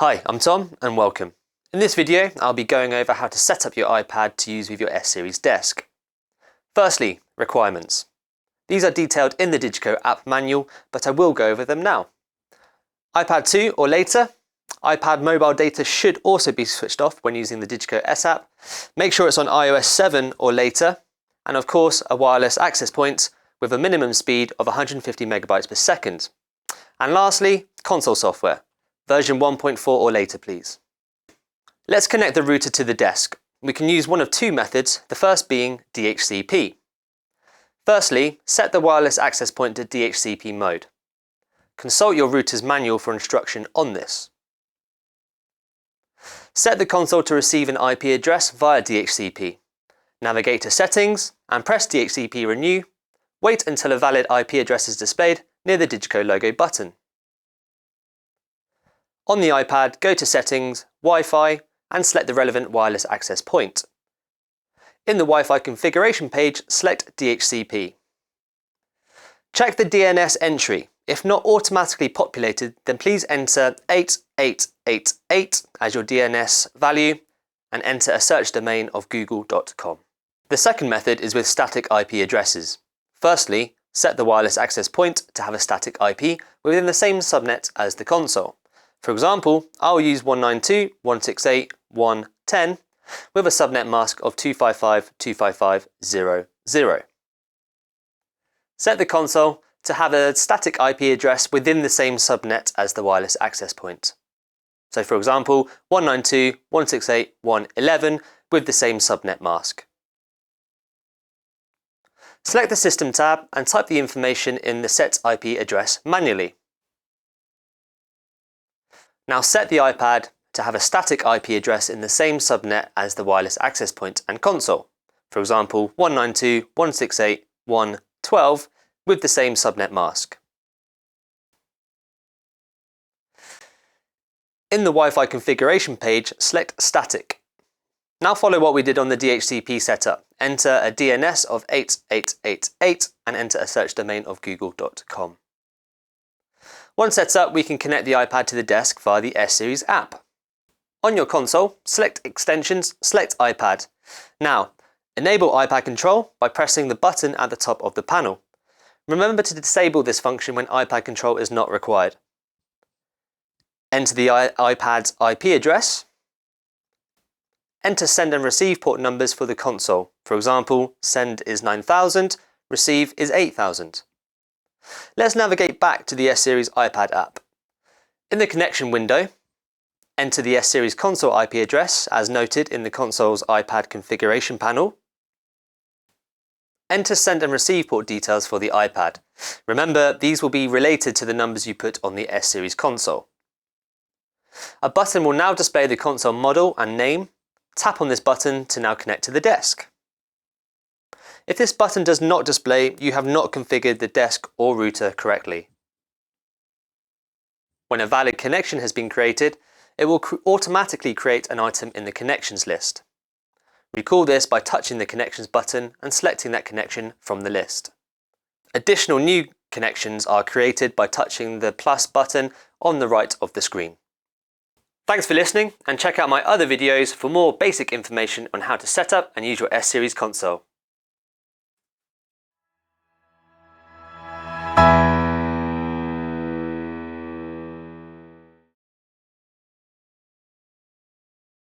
Hi, I'm Tom and welcome. In this video, I'll be going over how to set up your iPad to use with your S-Series desk. Firstly, requirements. These are detailed in the Dhcp app manual, but I will go over them now. iPad 2 or later. iPad mobile data should also be switched off when using the Dhcp S app. Make sure it's on iOS 7 or later. And of course, a wireless access point with a minimum speed of 150 megabytes per second. And lastly, console software. Version 1.4 or later, please. Let's connect the router to the desk. We can use one of two methods, the first being Dhcp. Firstly, set the wireless access point to Dhcp mode. Consult your router's manual for instruction on this. Set the console to receive an IP address via Dhcp. Navigate to Settings and press Dhcp Renew. Wait until a valid IP address is displayed near the Dhcp logo button. On the iPad, go to Settings, Wi-Fi, and select the relevant wireless access point. In the Wi-Fi configuration page, select Dhcp. Check the DNS entry. If not automatically populated, then please enter 8888 as your DNS value and enter a search domain of google.com. The second method is with static IP addresses. Firstly, set the wireless access point to have a static IP within the same subnet as the console. For example, I'll use 192.168.1.10 with a subnet mask of 255.255.0.0. Set the console to have a static IP address within the same subnet as the wireless access point. So for example, 192.168.1.11 with the same subnet mask. Select the System tab and type the information in the Set IP address manually. Now set the iPad to have a static IP address in the same subnet as the wireless access point and console. For example, 192.168.1.12 with the same subnet mask. In the Wi-Fi configuration page, select Static. Now follow what we did on the Dhcp setup. Enter a DNS of 8888 and enter a search domain of google.com. Once set up, we can connect the iPad to the desk via the S-Series app. On your console, select Extensions, select iPad. Now, enable iPad control by pressing the button at the top of the panel. Remember to disable this function when iPad control is not required. Enter the iPad's IP address. Enter send and receive port numbers for the console. For example, send is 9000, receive is 8000. Let's navigate back to the S-Series iPad app. In the connection window, enter the S-Series console IP address as noted in the console's iPad configuration panel. Enter send and receive port details for the iPad. Remember, these will be related to the numbers you put on the S-Series console. A button will now display the console model and name. Tap on this button to now connect to the desk. If this button does not display, you have not configured the desk or router correctly. When a valid connection has been created, it will automatically create an item in the connections list. Recall this by touching the connections button and selecting that connection from the list. Additional new connections are created by touching the plus button on the right of the screen. Thanks for listening and check out my other videos for more basic information on how to set up and use your S-Series console.